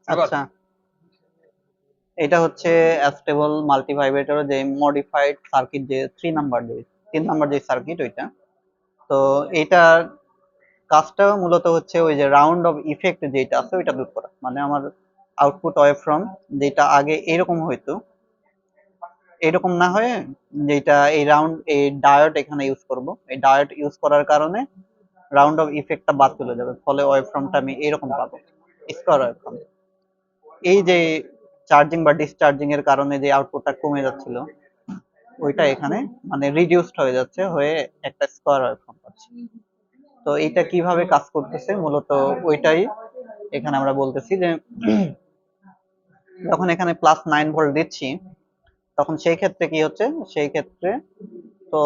আচ্ছা, এটা হচ্ছে অ্যাস্টেবল মাল্টিভাইব্রেটর যে মডিফাইড সার্কিট, যে 3 নাম্বার যে সার্কিট ওইটা। তো এটার কাজটা মূলত হচ্ছে ওই যে রাউন্ড অফ ইফেক্ট যেটা আছে ওইটা দূর করা, মানে আমার আউটপুট ওয়েভ ফ্রম যেটা আগে এরকম হইতো, এরকম না হয়ে যেটা এই ডায়োড এখানে ইউজ করব, এই ডায়োড ইউজ করার কারণে রাউন্ড অফ ইফেক্টটা বাদ চলে যাবে, ফলে ওয়েভ ফ্রমটা আমি এরকম পাবো, স্কয়ার ওয়েভ ফ্রম। এই যে চার্জিং বা ডিসচার্জিং এর কারণে যে আউটপুটটা কমে যাচ্ছিল ওইটা এখানে মানে রিডিউসড হয়ে যাচ্ছে, হয়ে একটা স্কয়ার ওয়েভ ফর্ম পাচ্ছি। তো এটা কিভাবে কাজ করতেছে মূলত ওইটাই এখানে আমরা বলতেছি যে যখন এখানে +9 ভোল্ট দিচ্ছি তখন সেই ক্ষেত্রে কি হচ্ছে, সেই ক্ষেত্রে তো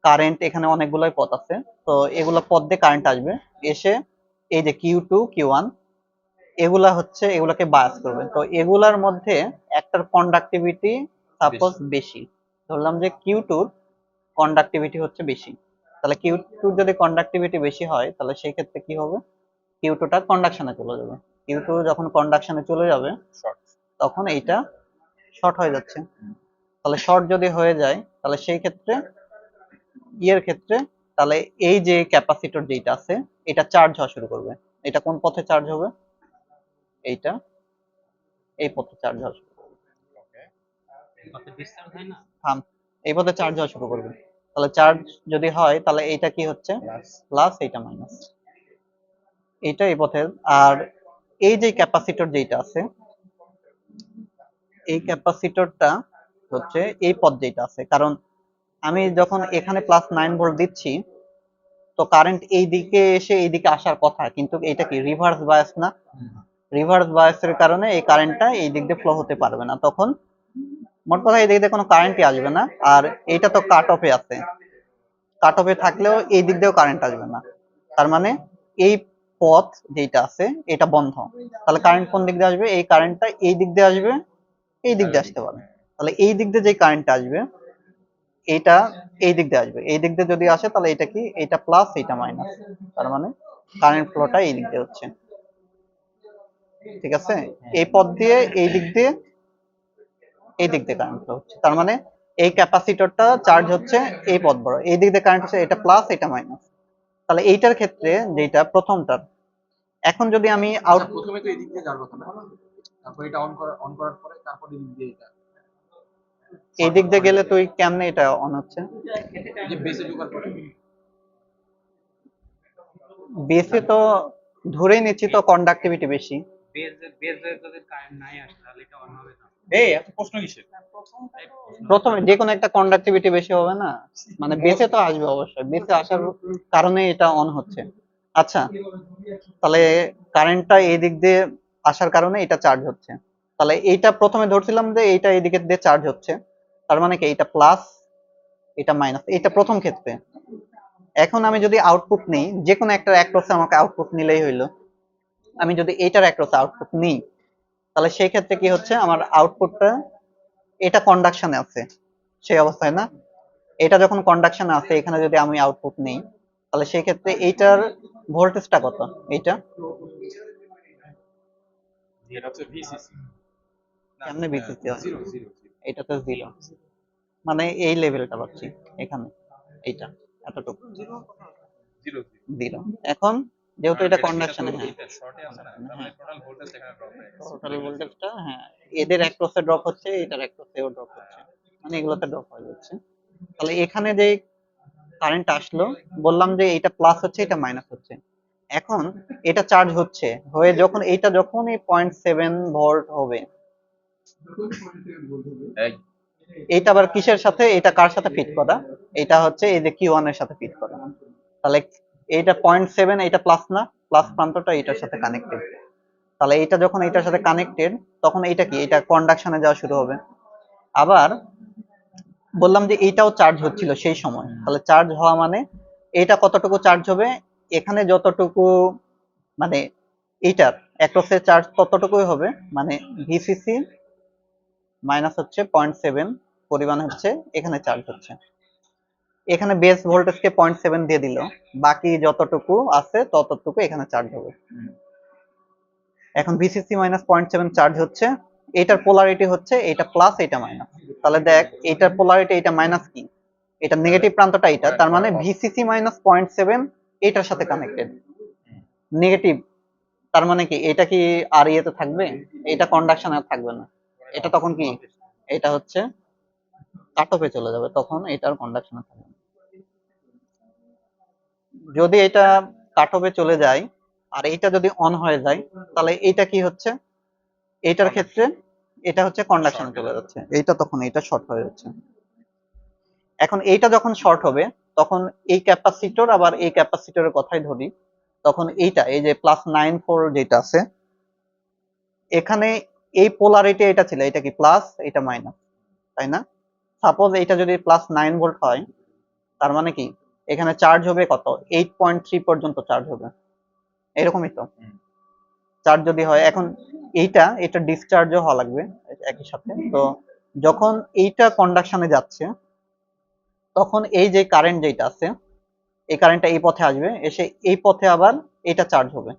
কারেন্ট এখানে অনেকগুলোই পথ আছে, তো এগুলো পথ দিয়ে কারেন্ট আসবে, এসে এই যে Q2 Q1 এগুলা হচ্ছে এগুলাকে বায়াস করবে। তো এগুলার মধ্যে একটার কন্ডাক্টিভিটি সাপোজ বেশি, ধরলাম যে Q2 কন্ডাক্টিভিটি হচ্ছে বেশি, তাহলে Q2 যদি কন্ডাক্টিভিটি বেশি হয় তাহলে সেই ক্ষেত্রে কি হবে, Q2 টা কন্ডাকশনে চলে যাবে। Q2 যখন কন্ডাকশনে চলে যাবে তখন এইটা শর্ট হয়ে যাচ্ছে। তাহলে শর্ট যদি হয়ে যায় তাহলে সেই ক্ষেত্রে ইয়ের ক্ষেত্রে তাহলে এই যে ক্যাপাসিটর যেটা আছে এটা চার্জ হওয়া শুরু করবে। এটা কোন পথে চার্জ হবে, এইটা এই পথে চার্জ হওয়া শুরু করবে। থাম, এই পথে চার্জ হওয়া শুরু করবে। তাহলে চার্জ যদি হয় তাহলে এইটা কি হচ্ছে প্লাস, এইটা মাইনাস, এইটা এই পথে। আর এই যে ক্যাপাসিটর যেটা আছে এই ক্যাপাসিটরটা হচ্ছে এই পথ যেটা আছে, কারণ আমি যখন এখানে +9 ভোল্ট দিচ্ছি তো কারেন্ট এই দিকে এসে এই দিকে আসার কথা, কিন্তু এটা কি রিভার্স বায়াস না, রিভার্স বায়াসের কারণে এই কারেন্টটা এই দিক দিয়ে ফ্লো হতে পারবে না, তখন মোট কথা এই দিক দিয়ে কোনো কারেন্টই আসবে না। আর এইটা তো কাট অফে আছে, কাট অফে থাকলেও এই দিক দিয়েও কারেন্ট আসবে না, তার মানে এই পথ যেটা আছে এটা বন্ধ। তাহলে কারেন্ট কোন দিক দিয়ে আসবে, এই কারেন্টটা এই দিক দিয়ে আসবে, এই দিক দিয়ে আসতে পারে। তাহলে এই দিক দিয়ে যে কারেন্টটা আসবে এটা এই দিক দিয়ে আসবে, এই দিক দিয়ে যদি আসে তাহলে এটা কি, এটা প্লাস এটা মাইনাস, তার মানে কারেন্ট ফ্লোটা এই দিক দিয়ে হচ্ছে। ঠিক আছে, এই পথ দিয়ে এই দিক দিয়ে এই দিক দিয়ে কারেন্ট ফ্লো হচ্ছে, তার মানে এই ক্যাপাসিটরটা চার্জ হচ্ছে এই পথ বড়, এই দিক দিয়ে কারেন্ট হচ্ছে এটা প্লাস এটা মাইনাস। তাহলে এইটার ক্ষেত্রে যেটা প্রথমটার, এখন যদি আমি আউট প্রথমে তো এই দিক দিয়ে যাওয়ার কথা না, তারপর এটা অন করার পরে তারপর এই দিক দিয়ে এটা এই দিক দিয়ে গেলে তুই কেমনে এটা অন হচ্ছে, যে বেসে ঢোকার পরে বেসে তো ধরেই নিচ্ছি তো কন্ডাক্টিভিটি বেশি। এই এত প্রশ্ন কিসের? প্রথমে যে কোনো একটা কন্ডাক্টিভিটি বেশি হবে না, মানে বেসে তো আসবে অবশ্যই, বেসে আসার কারণে এটা অন হচ্ছে। আচ্ছা, তাহলে কারেন্টটা এই দিক দিয়ে আসার কারণে এটা চার্জ হচ্ছে, তাহলে এইটা প্রথমে ধরছিলাম যে এইটা এই দিকে দিয়ে চার্জ হচ্ছে, তার মানে কি এটা প্লাস এটা মাইনাস, এটা প্রথম ক্ষেত্রে। এখন আমি যদি আউটপুট নিই, যে কোনো একটা অ্যাক্রসে আমাকে আউটপুট নিলেই হইলো, আমি যদি এইটার অ্যাক্রসে আউটপুট নিই তাহলে সেই ক্ষেত্রে কি হচ্ছে, আমার আউটপুটটা এটা কন্ডাকশনে আছে সেই অবস্থায় না, এটা যখন কন্ডাকশনে আছে এখানে যদি আমি আউটপুট নেই তাহলে সেই ক্ষেত্রে এইটার ভোল্টেজটা কত, এইটা এটা হচ্ছে ভিসিসি কেমনে বিসিসি হয়, 0 0 এটা তো জিরো, মানে এই লেভেলটা পাচ্ছি এখানে, এইটা এতটুকু 0 জিরো। এখন যেহেতু এটা কন্ডাকশনে, হ্যাঁ এটা শর্টে আছে না, তার মানে টোটাল ভোল্টেজ এখানে ড্রপ হয়ে গেছে। টোটাল ভোল্টেজটা, হ্যাঁ এদের অ্যাক্রসে ড্রপ হচ্ছে, এটার অ্যাক্রসেও ড্রপ হচ্ছে, মানে এগুলোতে ড্রপ হয়ে যাচ্ছে। তাহলে এখানে যে কারেন্ট আসলো, বললাম যে এটা প্লাস হচ্ছে এটা মাইনাস হচ্ছে, এখন এটা চার্জ হচ্ছে, হয়ে যখন এইটা যখন এই 0.7 ভোল্ট হবে, এই এইটা আবার কিসের সাথে, এটা কার সাথে ফিট করা, এটা হচ্ছে এই যে Q1 এর সাথে ফিট করা, তাহলে এইটা 0.7, এটা প্লাস না, প্লাস প্রান্তটা এটার সাথে কানেক্টেড, তাহলে এটা যখন এটার সাথে কানেক্টেড তখন এটা কি, এটা কন্ডাকশনে যাওয়া শুরু হবে। আবার বললাম যে এইটাও চার্জ হচ্ছিল সেই সময়, তাহলে চার্জ হওয়া মানে এটা কতটুকু চার্জ হবে, এখানে যতটুকু মানে এইটার অ্যাক্রসে চার্জ ততটুকুই হবে, মানে ভিসিসি মাইনাস হচ্ছে 0.7 পরিমাণ হচ্ছে এখানে চার্জ হচ্ছে। এখানে বেস ভোল্টেজকে 0.7 দিয়ে দিল, বাকি যতটুকু আছে ততটুকু এখানে চার্জ হবে। এখন ভিসিসি মাইনাস 0.7 চার্জ হচ্ছে, এটার পোলারিটি হচ্ছে এটা প্লাস এটা মাইনাস। তাহলে দেখ এটার পোলারিটি এটা মাইনাস কি, এটা নেগেটিভ প্রান্তটা এটা, তার মানে ভিসিসি মাইনাস 0.7 এটার সাথে কানেক্টেড নেগেটিভ। তার মানে কি এটা কি আর ইয়েতে থাকবে, এটা কন্ডাকশন আর থাকবে না, এটা তখন কি এটা হচ্ছে কাট অফে চলে যাবে, তখন এটার কন্ডাকশনে থাকবে না। যদি এটা কাট অফে চলে যায় আর এইটা যদি অন হয়ে যায়, তাহলে এইটা কি হচ্ছে, এইটার ক্ষেত্রে এটা হচ্ছে কন্ডাকশনে চলে যাচ্ছে, এইটা তখন এটা শর্ট হয়ে যাচ্ছে। এখন এইটা যখন শর্ট হবে তখন এই ক্যাপাসিটর, আবার এই ক্যাপাসিটরের কথাই ধরি, তখন এইটা এই যে +9 যেটা আছে এখানে এই পোলারিটি এটা ছিল, এটা কি প্লাস এটা মাইনাস, তাই না? সাপোজ এটা যদি +9 ভোল্ট হয়, তার মানে কি এখানে চার্জ হবে কত, 8.3 পর্যন্ত চার্জ হবে, এরকমই তো চার্জ যদি হয়। এখন এটা ডিসচার্জও হওয়া লাগবে একই সাথে। তো যখন এইটা কন্ডাকশনে যাচ্ছে তখন এই যে কারেন্ট যেটা আছে এই কারেন্টটা এই পথে আসবে, এসে এই পথে আবার এটা চার্জ হবে।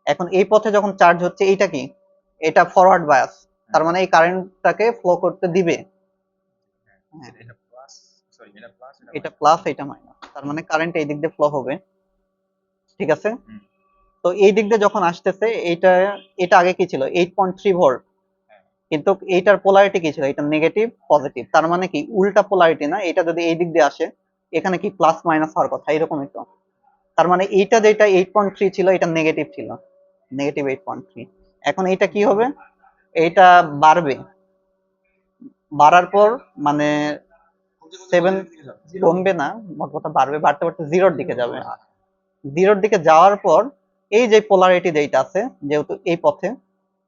এখন এই পথে যখন চার্জ হচ্ছে এইটা কি, এটা ফরওয়ার্ড বায়াস, তার মানে এই কারেন্টটাকে ফ্লো করতে দিবে। হ্যাঁ, এটা প্লাস এটা মাইনাস, তার মানে কারেন্ট এই দিক দিয়ে ফ্লো হবে, ঠিক আছে? তো এই দিক দিয়ে যখন আসতেছে এটা, এটা আগে কি ছিল 8.3 ভোল্ট, কিন্তু এইটার পোলারিটি কি ছিল, এটা নেগেটিভ পজিটিভ, তার মানে কি উল্টা পোলারিটি না, এটা যদি এই দিক দিয়ে আসে এখানে কি প্লাস মাইনাস হওয়ার কথা, এরকমই তো। তার মানে এইটা যেটা 8.3 ছিল এটা নেগেটিভ ছিল, নেগেটিভ 8.3। এখন এইটা কি হবে, এইটা বাড়বে, বাড়ার পর মানে 7 কমবে না, মোট কথা বাড়বে, বাড়তে বাড়তে জিরোর দিকে যাবে। জিরোর দিকে যাওয়ার পর এই যে পোলারিটি যেটা আছে যেহেতু এই পথে,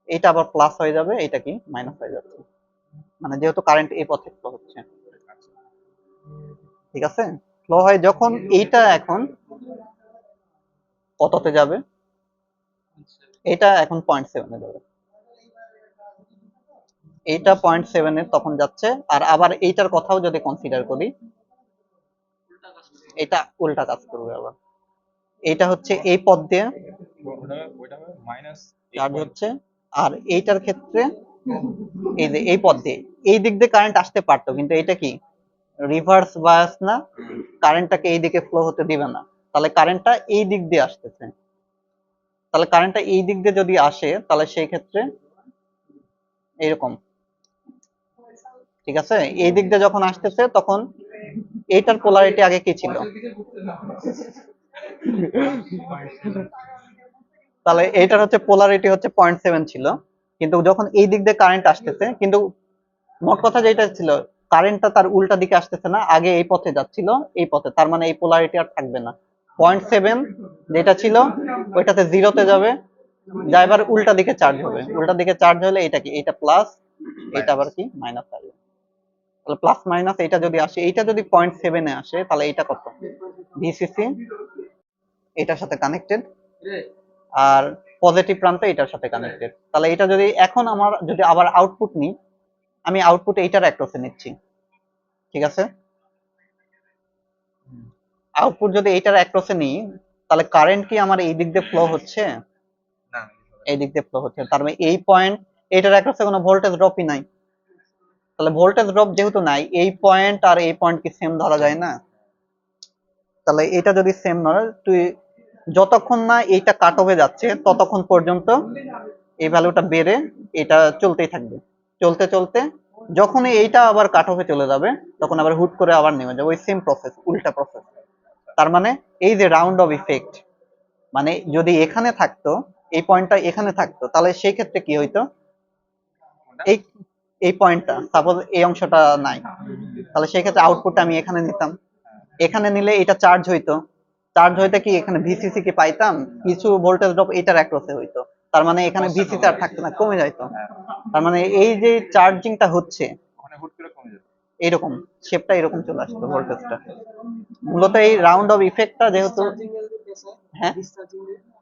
এটা আবার প্লাস হয়ে যাবে, এটা কি মাইনাস হয়ে যাচ্ছে, মানে যেহেতু কারেন্ট এই পথে ফ্লো হচ্ছে, ঠিক আছে? ফ্লো হয় যখন এইটা এখন কততে যাবে, এটা এখন 0.7 যাবে, এইটা 0.7 তখন যাচ্ছে। আর আবার এইটার কথাও যদি কনসিডার করি, এটা উল্টা কাজ করবে আবার, এইটা হচ্ছে এই পথ দিয়ে চার্জ হচ্ছে, আর এইটার ক্ষেত্রে এই যে এই পথ দিয়ে এই দিক দিয়ে কারেন্ট আসতে পারতো, কিন্তু এটা কি রিভার্স বায়াস না, কারেন্টটাকে এই দিকে ফ্লো হতে দিবে না, তাহলে কারেন্টটা এই দিক দিয়ে আসতেছে। তাহলে কারেন্টটা এই দিক দিয়ে যদি আসে তাহলে সেই ক্ষেত্রে এরকম, ঠিক আছে? এই দিক দিয়ে যখন আসতেছে তখন এইটার পোলারিটি আগে কি ছিল, তাহলে এইটার হচ্ছে পোলারিটি হচ্ছে 0.7 ছিল, কিন্তু যখন এই দিক দিয়ে কারেন্ট আসতেছে, কিন্তু মোট কথা যেটা ছিল কারেন্টটা তার উল্টা দিকে আসতেছে না, আগে এই পথে যাচ্ছিল এই পথে, তার মানে এই পোলারিটি আর থাকবে না, 0.7 যেটা ছিল ওইটাতে জিরোতে যাবে, যা এবার উল্টা দিকে চার্জ হবে, উল্টা দিকে চার্জ হলে এটা কি, এটা প্লাস, এটা আবার কি মাইনাস আসবে। তাহলে প্লাস মাইনাস এটা যদি আসে, এইটা যদি 0.7 আসে তাহলে এটা কত, ভিসিসি এটার সাথে কানেক্টেড, আর পজিটিভ প্রান্ত এটার সাথে কানেক্টেড। তাহলে এটা যদি এখন আমার যদি আবার আউটপুট নিই, আমি আউটপুট এইটার অ্যাক্রসে নিচ্ছি, ঠিক আছে? আউটপুট যদি এইটার অ্যাক্রসে নিই তাহলে কারেন্ট কি আমার এই দিক দিয়ে ফ্লো হচ্ছে, এই দিক দিয়ে ফ্লো হচ্ছে, তার মানে এই পয়েন্ট এটার অ্যাক্রসে কোনো ভোল্টেজ ড্রপই নাই, তাহলে ভোল্টেজ ড্রপ যেহেতু নাই, এই পয়েন্ট আর এই পয়েন্ট কি সেম ধরা যায় না? তাহলে এটা যদি সেম নয়, তুই যতক্ষণ না এইটা কাট অফে যাচ্ছে ততক্ষণ পর্যন্ত এই ভ্যালুটা বেড়ে এটা চলতেই থাকবে, চলতে চলতে যখনই এইটা আবার কাট অফে চলে যাবে তখন আবার হুট করে আবার নেমে যাবে, ওই সেম প্রসেস, উল্টা প্রসেস। তার মানে এই যে রাউন্ড অফ ইফেক্ট, মানে যদি এখানে থাকতো, এই পয়েন্টটা এখানে থাকতো তাহলে সেই ক্ষেত্রে কি হইতো, এই এই পয়েন্টটা সাপোজ এই অংশটা নাই, তাহলে সেই ক্ষেত্রে আউটপুটটা আমি এখানে নিতাম, এখানে নিলে এটা চার্জ হইতো, চার্জ হইতে কি এখানে ভিসিসি কি পাইতাম, কিছু ভোল্টেজ ড্রপ এটার অ্যাক্রসে হইতো, তার মানে এখানে ভিসিসি আর থাকতো না, কমে যাইতো। তার মানে এই যে চার্জিংটা হচ্ছে এরকম, শেপটা এরকম চলে আসতো ভোল্টেজটা, মূলত এই রাউন্ড অফ ইফেক্টটা যেহেতু, হ্যাঁ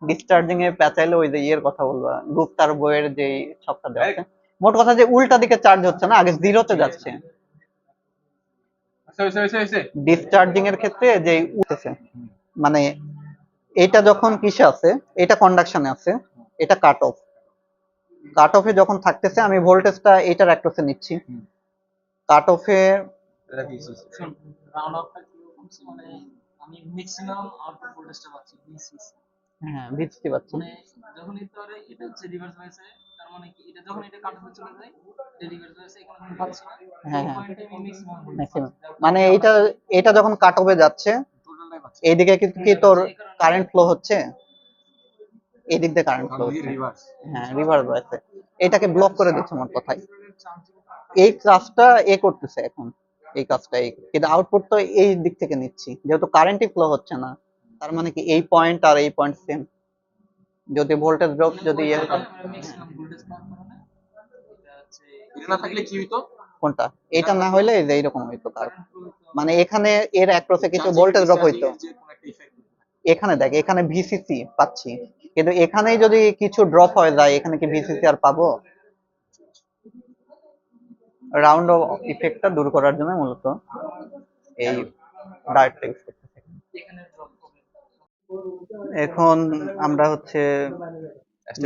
ডিসচার্জিং এ পেঁচাইলে ওই যে ইয়ের কথা বলবা, গুপ্তার বইয়ের যে ছকটা দেওয়া আছে, মোট কথা যে উল্টা দিকে চার্জ হচ্ছে না, আগে জিরোতে যাচ্ছে, হয়েছে। ডিসচার্জিং এর ক্ষেত্রে যে উঠতেছে, মানে এটা যখন কিসে আছে, এটা কন্ডাকশনে আছে, এটা কাট অফে যখন থাকতেছে আমি ভোল্টেজটা এটার অ্যাক্রসে নিচ্ছি। কাট অফে এটা কি রাউন্ড অফটা কি বলছি, মানে আমি ম্যাক্সিমাম আউটপুট ভোল্টেজটা পাচ্ছি ভিসিসি। হ্যাঁ বুঝতে পারছি। মানে যখন এটা হচ্ছে রিভার্স হয়েছে, তার মানে কি এটা যখন এটা কাট হয়ে চলে যায়, এটা রিভার্স হয়েছে, এখানে আমি পাচ্ছি না। হ্যাঁ এই হ্যাঁ পয়েন্টে আমি ম্যাক্সিমাম ভোল্টেজ ম্যাক্সিমাম, পাচ্ছি। মানে এটা এটা যখন কাট অফে যাচ্ছে টোটালটাই পাচ্ছি। এইদিকে কিন্তু কি তোর কারেন্ট ফ্লো হচ্ছে, এই দিক দিয়ে কারেন্ট ফ্লো কারণ হচ্ছে। রিভার্স। হ্যাঁ রিভার্স হয়েছে, এটাকে ব্লক করে দিচ্ছে মোট কথায়। এই কাজটা এ করতেছে এখন, এই কাজটা কিন্তু আউটপুট তো এই দিক থেকে নিচ্ছি, যেহেতু কারেন্টই ফ্লো হচ্ছে না, তার মানে কি এই পয়েন্ট আর এই পয়েন্ট সেম। যদি ভোল্টেজ ড্রপ যদি ইয়ে হতো, ম্যাক্সিমাম ভোল্টেজ পাওয়ার কারণে এটা হচ্ছে এটা না থাকলে কি হইতো? কোনটা এটা না হইলে এই যে এইরকম হইতো কার, কারেন্ট ফ্লো হতো। মানে এখানে এর অ্যাক্রসে কিছু চার্জিং ভোল্টেজ ড্রপ হইতো। যে কোনো একটা ইফেক্ট। এখানে দেখ, এখানে ভিসিসি পাচ্ছি, কিন্তু এখানেই যদি কিছু ড্রপ হয়ে যায় এখানে কি ভিসিসি আর পাবো? রাউন্ড ইফেক্টটা দূর করার জন্য মূলত এই ডায়োডটা ইউজ করতেছি। এখানে ড্রপ হবে। এখন আমরা হচ্ছে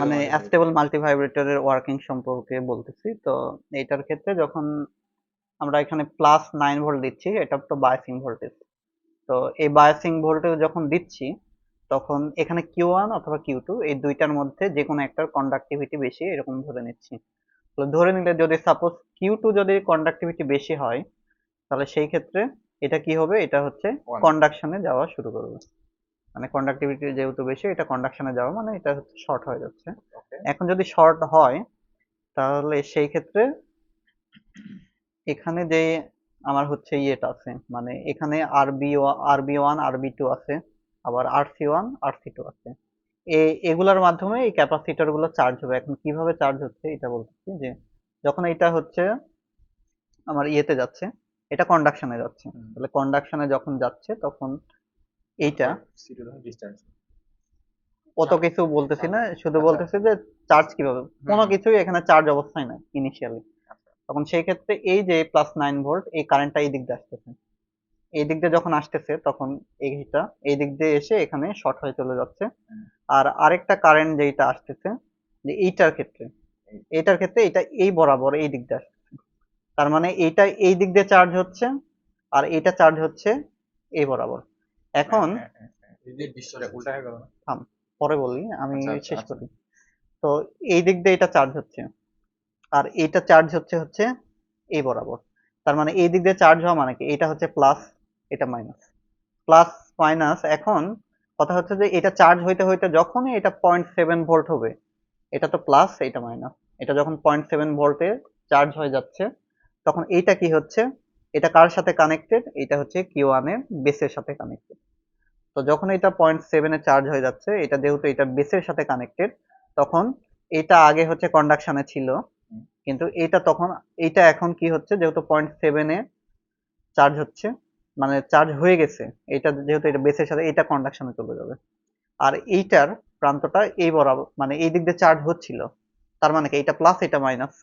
মানে অ্যাস্টেবল মাল্টিভাইব্রেটরের ওয়ার্কিং সম্পর্কে বলতেছি। তো এইটার ক্ষেত্রে যখন আমরা এখানে +9 ভোল্ট দিচ্ছি, এটা তো বায়াসিং ভোল্টেজ। তো এই বায়াসিং ভোল্টেজ যখন দিচ্ছি তখন এখানে Q1 অথবা Q2 এই দুইটার মধ্যে যে কোনো একটার কন্ডাক্টিভিটি বেশি এরকম ধরে নিচ্ছি। তো ধরে নিলে যদি সাপোজ Q2 যদি কন্ডাক্টিভিটি বেশি হয় তাহলে সেই ক্ষেত্রে এটা কি হবে, এটা হচ্ছে কন্ডাকশনে যাওয়া শুরু করবে। মানে কন্ডাক্টিভিটি যেহেতু বেশি, এটা কন্ডাকশনে যাওয়া মানে এটা হচ্ছে শর্ট হয়ে যাচ্ছে। এখন যদি শর্ট হয় তাহলে সেই ক্ষেত্রে এখানে যে আমার হচ্ছে ইয়েটা আছে, মানে এখানে RB1 RB2 আছে, আবার RC1 RC2 আছে। এগুলার মাধ্যমে এই ক্যাপাসিটর গুলো চার্জ হবে। এখন কিভাবে চার্জ হচ্ছে এটা বলতেছি, যে যখন এটা হচ্ছে আমার ইয়েতে যাচ্ছে, এটা কন্ডাকশনে যাচ্ছে, তাহলে কন্ডাকশনে যখন যাচ্ছে তখন এইটা ডিসটেন্স। অত কিছু বলতেছি না, শুধু বলতেছি যে চার্জ কিভাবে, কোনো কিছুই এখানে চার্জ অবস্থায় নাই ইনিশিয়ালি। তখন সেই ক্ষেত্রে এই যে +9 ভোল্ট এই কারেন্টটা এই দিক দিয়ে আসতেছে, এই দিক দিয়ে যখন আসতেছে তখন এইটা এই দিক দিয়ে এসে এখানে শর্ট হয়ে চলে যাচ্ছে। আর আরেকটা কারেন্ট যেটা আসতেছে, যে এইটার ক্ষেত্রে এটা এই বরাবর এই দিক দিয়ে আসতেছে, তার মানে এইটা এই দিক দিয়ে চার্জ হচ্ছে আর এটা চার্জ হচ্ছে এই বরাবর। এখন এই যে বিষয়টা উল্টা হয়ে গেল না? থাম, পরে বলি, আমি আচ্ছা, আচ্ছা, শেষ আচ্ছা। করি। তো এই দিক দিয়ে এটা চার্জ হচ্ছে আর এটা চার্জ হচ্ছে হচ্ছে এই বরাবর, তার মানে এই দিক দিয়ে চার্জ হওয়া মানে কি, এটা হচ্ছে প্লাস, এটা মাইনাস, প্লাস মাইনাস। এখন কথা হচ্ছে যে এটা চার্জ হইতে হইতে যখনই এটা 0.7 ভোল্ট হবে, এটা তো প্লাস এটা মাইনাস, এটা যখন 0.7 ভোল্টে চার্জ হয়ে যাচ্ছে তখন এইটা কি হচ্ছে, এটা কার সাথে কানেক্টেড, এটা হচ্ছে Q1 এর বেসের সাথে কানেক্টেড। তো যখন এটা 0.7-এ চার্জ হয়ে যাচ্ছে, এটা যেহেতু এটা বেসের সাথে কানেক্টেড, তখন এটা আগে হচ্ছে কন্ডাকশনে ছিল, কিন্তু এটা তখন এইটা এখন কি হচ্ছে, যেহেতু 0.7-এ চার্জ হচ্ছে, মানে চার্জ হয়ে গেছে, এটা যেহেতু এটা বেসের সাথে, এটা কন্ডাকশনে চলে যাবে। আর এইটার প্রান্তটা এই বরাবর, মানে এই দিক দিয়ে চার্জ হচ্ছিল, তার মানে কি এটা প্লাস এটা মাইনাস,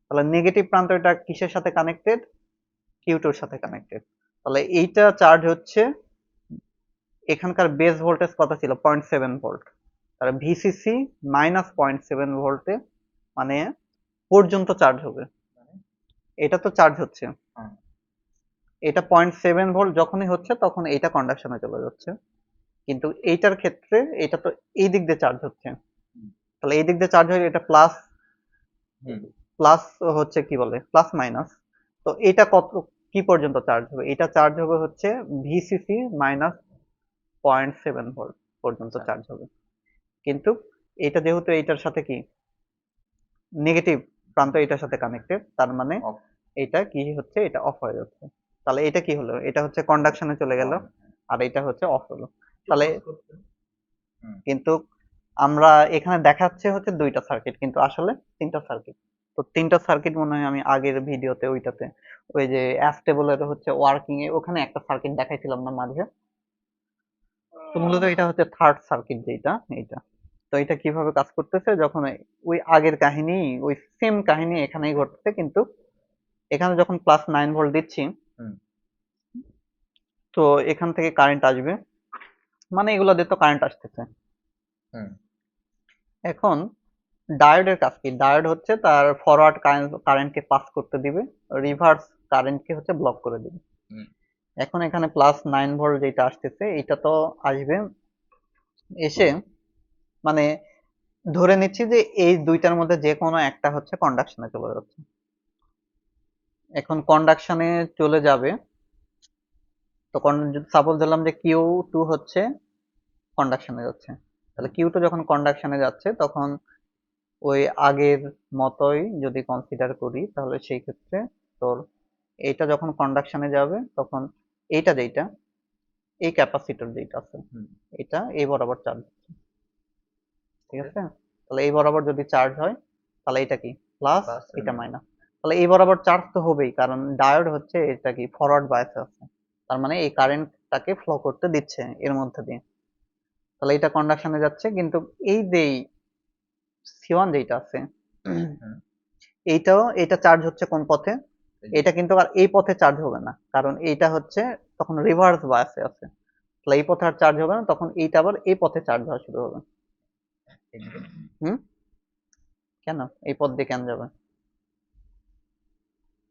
তাহলে নেগেটিভ প্রান্ত এটা কিসের সাথে কানেক্টেড, Q2-র সাথে কানেক্টেড। তাহলে এইটা চার্জ হচ্ছে, এখানকার বেস ভোল্টেজ কত ছিল 0.7 ভোল্ট, তাহলে ভিসিসি -0.7 ভোল্টে মানে পর্যন্ত চার্জ হবে। এটা তো চার্জ হচ্ছে, এটা 0.7 ভোল্ট যখনই হচ্ছে তখন এটা কন্ডাকশনে চলে যাচ্ছে, কিন্তু এইটার ক্ষেত্রে এটা তো এই দিক দিয়ে চার্জ হচ্ছে, তাহলে এই দিক দিয়ে চার্জ হয়ে এটা প্লাস প্লাস হচ্ছে কি বলে প্লাস মাইনাস। তো এটা কত কি পর্যন্ত চার্জ হবে, এটা চার্জ হবে হচ্ছে ভিসিসি -0.7 ভোল্ট পর্যন্ত চার্জ হবে। কিন্তু এটা যেহেতু এইটার সাথে কি নেগেটিভ প্রান্ত এটার সাথে কানেক্টেড, তার মানে এটা কি হচ্ছে, এটা অফ হয়ে যাচ্ছে। তাহলে এটা কি হলো, এটা হচ্ছে কন্ডাকশনে চলে গেল আর এটা হচ্ছে অফ হলো। তাহলে কিন্তু আমরা এখানে দেখাচ্ছে হচ্ছে দুইটা সার্কিট, কিন্তু আসলে তিনটা সার্কিট। তো তিনটা সার্কিট মনে হয় আমি আগের ভিডিওতে ওইটাতে ওই যে অ্যাস্টেবলের হচ্ছে ওয়ার্কিং এ ওখানে একটা সার্কিট দেখাইছিলাম না মাঝে। তো মূলত এটা হচ্ছে থার্ড সার্কিট যেটা এইটা। তো এটা কিভাবে কাজ করতেছে, যখন ওই আগের কাহিনী ওই সেম কাহিনী এখানেই ঘটছে, কিন্তু এখানে যখন +9 ভোল্ট দিচ্ছি তো এখান থেকে কারেন্ট আসবে, মানে এগুলো দিয়ে তো কারেন্ট আসতেছে। হুম এখন ডায়োডের কাজ কি? ডায়োড হচ্ছে তার ফরওয়ার্ড কারেন্টকে পাস করতে দিবে, রিভার্স কারেন্টকে হচ্ছে ব্লক করে দিবে। হুম এখন এখানে +9 ভোল্ট যেটা আসতেছে এটা তো আসবে, এসে মানে ধরে নিচ্ছি যে এই দুইটার মধ্যে যে কোনো একটা হচ্ছে কন্ডাকশনে চলে যাচ্ছে। এখন কন্ডাকশনে চলে যাবে, তো সাপোজ ধরলাম যে Q2 হচ্ছে কন্ডাকশনে যাচ্ছে, তাহলে Q2 যখন কন্ডাকশনে যাচ্ছে তখন ওই আগের মতোই যদি কনসিডার করি, তাহলে সেই ক্ষেত্রে তোর এইটা যখন কন্ডাকশনে যাবে তখন এইটা যেটা এই ক্যাপাসিটর যেটা আছে হুম এটা এই বরাবর চার্জ হচ্ছে, ঠিক আছে? তাহলে এই বরাবর যদি চার্জ হয় তাহলে এটা কি প্লাস, Plus এটা and মাইনাস। তাহলে এই বরাবর চার্জ তো হবেই, কারণ ডায়োড হচ্ছে এটা কি ফরওয়ার্ড বায়াসে আছে, তার মানে এই কারেন্টটাকে ফ্লো করতে দিচ্ছে এর মধ্যে দিয়ে। তাহলে এটা কন্ডাকশনে যাচ্ছে, কিন্তু এই যে C1 যেটা আছে হুম এইটাও, এটা চার্জ হচ্ছে কোন পথে? এই যে, এটা কিন্তু আর এই পথে চার্জ হবে না, কারণ এইটা হচ্ছে তখন রিভার্স বায়াসে আছে। তাহলে এই পথে আর চার্জ হবে না, তখন এইটা আবার এই পথে চার্জ হওয়া শুরু হবে। এই যে, হুম, কেন এই পথ দিয়ে কেন যাবে?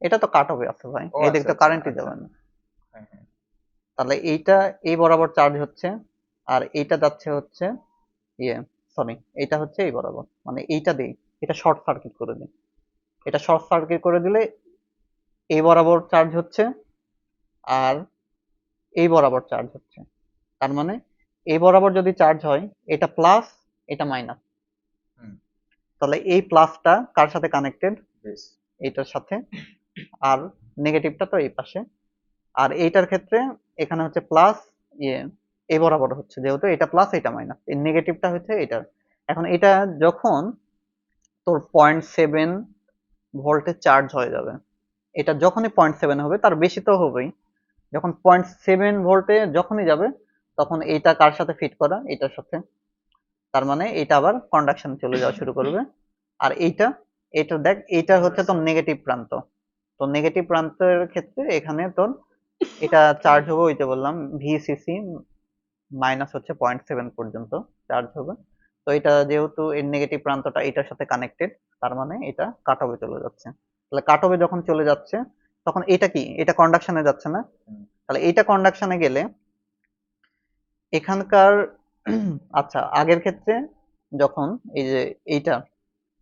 এটা তো কাট অফে আছে ভাই, ও এই দিক আচ্ছা তো আচ্ছা কারেন্টই আচ্ছা যাবে না। হ্যাঁ হ্যাঁ তাহলে এইটা এই বরাবর চার্জ হচ্ছে, আর এইটা যাচ্ছে হচ্ছে ইয়ে সরি, এইটা হচ্ছে এই বরাবর, মানে এইটা দিই এটা শর্ট সার্কিট করে দিই, এটা শর্ট সার্কিট করে দিলে এই বরাবর চার্জ হচ্ছে আর এই বরাবর চার্জ হচ্ছে। তার মানে এই বরাবর যদি চার্জ হয় এটা প্লাস, এটা মাইনাস, হুম তাহলে এই প্লাসটা কার সাথে কানেক্টেড? বেশ এইটার সাথে, আর নেগেটিভটা তো এই পাশে। আর এইটার ক্ষেত্রে এখানে হচ্ছে প্লাস, ইয়ে এই বরাবর হচ্ছে, যেহেতু এটা প্লাস এটা মাইনাস, এই নেগেটিভটা হচ্ছে এটার। এখন এটা যখন তোর 0.7 ভোল্টে চার্জ হয়ে যাবে, এটা যখনই 0.7 হবে, তার বেশি তো হবেই, যখন 0.7 ভোল্টে যখনই যাবে তখন এইটা কার সাথে ফিট করা? এটার সাথে। তার মানে এটা আবার কন্ডাকশনে চলে যাওয়া শুরু করবে। আর এইটা, এটা দেখ এইটা হচ্ছে তোর নেগেটিভ প্রান্ত, তো নেগেটিভ প্রান্তের ক্ষেত্রে এখানে তোর এটা চার্জ হবে, ওই যে বললাম ভিসিসি মাইনাস হচ্ছে 0.7 পর্যন্ত চার্জ হবে। তো এটা যেহেতু এর নেগেটিভ প্রান্তটা এটার সাথে কানেক্টেড, তার মানে এটা কাট অফে চলে যাচ্ছে। তাহলে কাট অফে যখন চলে যাচ্ছে তখন এটা কি, এটা কন্ডাকশনে যাচ্ছে না? হুম তাহলে এইটা কন্ডাকশনে গেলে এখানকার আচ্ছা আগের ক্ষেত্রে যখন এই যে এইটা,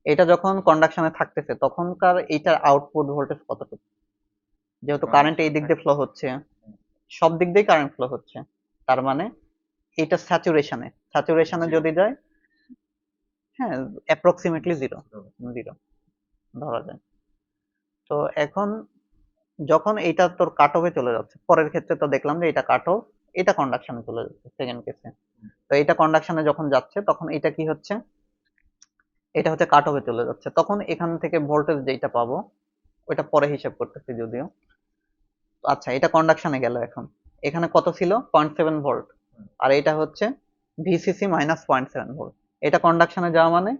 এটা যখন কন্ডাকশনে থাকতেছে তখনকার এইটার আউটপুট ভোল্টেজ কতটুকু? যেহেতু কারেন্ট এই দিক দিয়ে ফ্লো হচ্ছে, সব দিক দিয়ে কারেন্ট ফ্লো হচ্ছে, তার মানে এটা স্যাচুরেশনে, স্যাচুরেশনে Zero. যদি যায়, হ্যাঁ অ্যাপ্রক্সিমেটলি জিরো, জিরো ধরা যায়। তো এখন যখন এইটা তোর কাট অফে চলে যাচ্ছে, পরের ক্ষেত্রে তো দেখলাম যে এটা কাট অফ, এটা কন্ডাকশনে চলে যাচ্ছে সেকেন্ড কেসে। তো এটা কন্ডাকশনে যখন যাচ্ছে তখন এটা কি হচ্ছে? এটা হচ্ছে কাট অফে চলে যাচ্ছে, তখন এখান থেকে ভোল্টেজ যেটা পাবো ওইটা পরে হিসাব করতেছি যদিও। আচ্ছা এটা কন্ডাকশনে গেল, এখন এখানে কত ছিল? 0.7 ভোল্ট, আর এটা হচ্ছে ভিসিসি মাইনাস 0.7 ভোল্ট। এটা কন্ডাকশনে যাওয়া মানে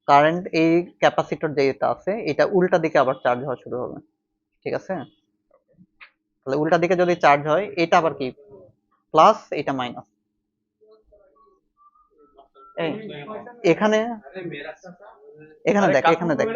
কারেন্ট এই ক্যাপাসিটর যেটা আছে এটা উল্টা দিকে আবার চার্জ হওয়া শুরু হবে, ঠিক আছে? তাহলে উল্টা দিকে যদি চার্জ হয় এটা আবার কি প্লাস, এটা মাইনাস। এই এখানে, এখানে দেখ, এখানে দেখ